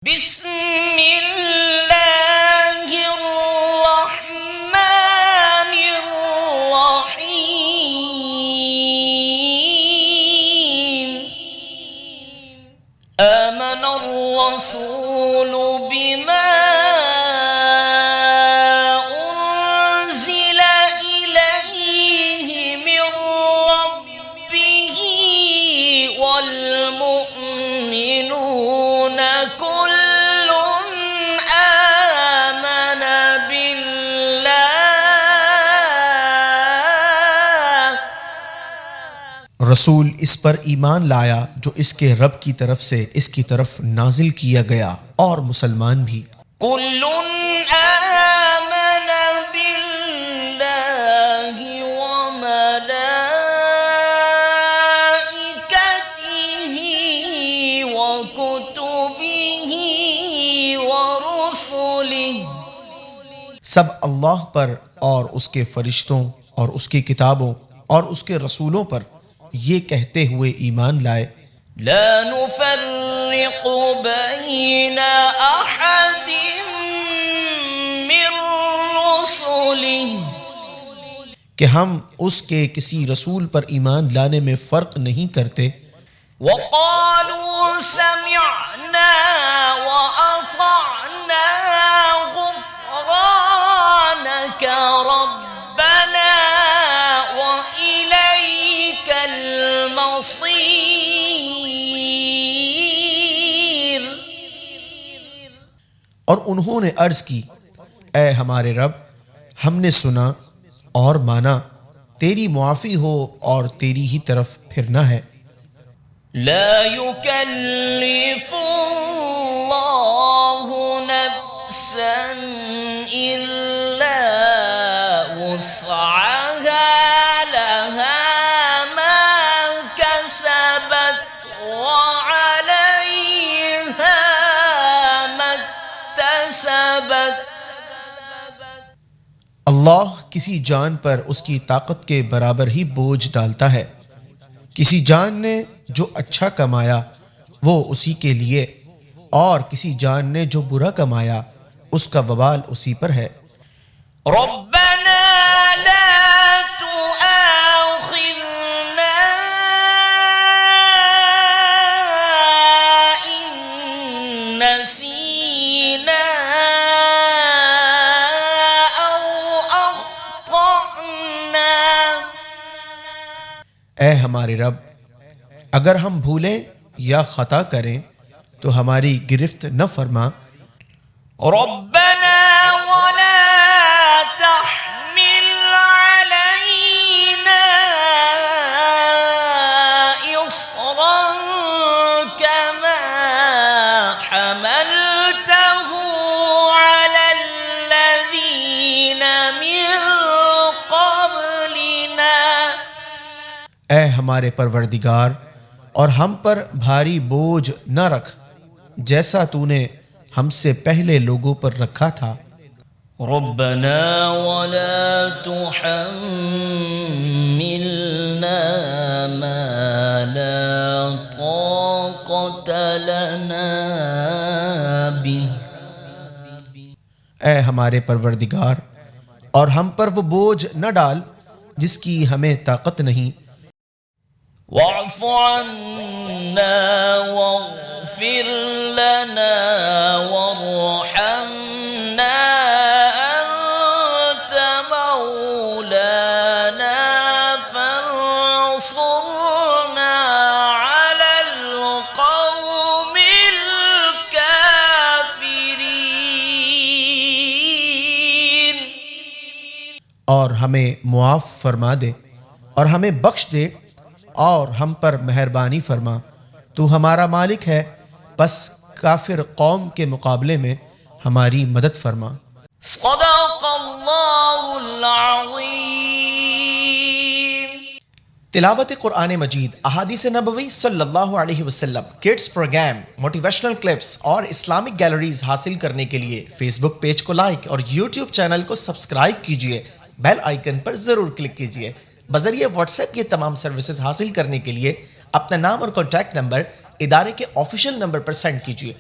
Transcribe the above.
بسم اللہ الرحمن الرحیم آمن الرسول بما انزل الیہ من ربہ والمؤمنون رسول اس پر ایمان لایا جو اس کے رب کی طرف سے اس کی طرف نازل کیا گیا، اور مسلمان بھی۔ کل آمن باللہ وملائکتہ وکتبہ ورسلہ، سب اللہ پر اور اس کے فرشتوں اور اس کی کتابوں اور اس کے رسولوں پر یہ کہتے ہوئے ایمان لائے، لا نفرق بین احد من رسلہ، کہ ہم اس کے کسی رسول پر ایمان لانے میں فرق نہیں کرتے، وقالوا سمعنا واطعنا غفرانک ربنا وإلیک المصیر، اور انہوں نے عرض کی، اے ہمارے رب، ہم نے سنا اور مانا، تیری معافی ہو اور تیری ہی طرف پھرنا ہے۔ لا يكلف الله نفسا إلا وسعها، لها ما كسبت وعليها ما اكتسبت۔ اللہ کسی جان پر اس کی طاقت کے برابر ہی بوجھ ڈالتا ہے، کسی جان نے جو اچھا کمایا وہ اسی کے لیے، اور کسی جان نے جو برا کمایا اس کا وبال اسی پر ہے۔ ربنا لا تؤاخذنا إن نسينا أو أخطأنا، اے ہمارے رب، اگر ہم بھولیں یا خطا کریں تو ہماری گرفت نہ فرما۔ ربنا ولا تحمل علينا إصرا كما حملته على الذين من قبلنا، اے ہمارے پروردگار، اور ہم پر بھاری بوجھ نہ رکھ جیسا تو نے ہم سے پہلے لوگوں پر رکھا تھا۔ ربنا ولا تحملنا ما لا طاقة لنا به، اے ہمارے پروردگار، اور ہم پر وہ بوجھ نہ ڈال جس کی ہمیں طاقت نہیں۔ واعف عنا واغفر لنا وارحمنا أنت مولانا فانصرنا على القوم الكافرين، اور ہمیں معاف فرما دے اور ہمیں بخش دے اور ہم پر مہربانی فرما، تو ہمارا مالک ہے، بس کافر قوم کے مقابلے میں ہماری مدد فرما۔ صدق اللہ العظیم۔ تلاوت قرآن مجید، احادیث نبوی صلی اللہ علیہ وسلم، کڈز پروگرام، موٹیویشنل کلپس اور اسلامک گیلریز حاصل کرنے کے لیے فیس بک پیج کو لائک اور یوٹیوب چینل کو سبسکرائب کیجیے، بیل آئیکن پر ضرور کلک کیجیے۔ بذریعہ واٹس ایپ یہ تمام سروسز حاصل کرنے کے لیے اپنا نام اور کانٹیکٹ نمبر ادارے کے آفیشیل نمبر پر سینڈ کیجیے۔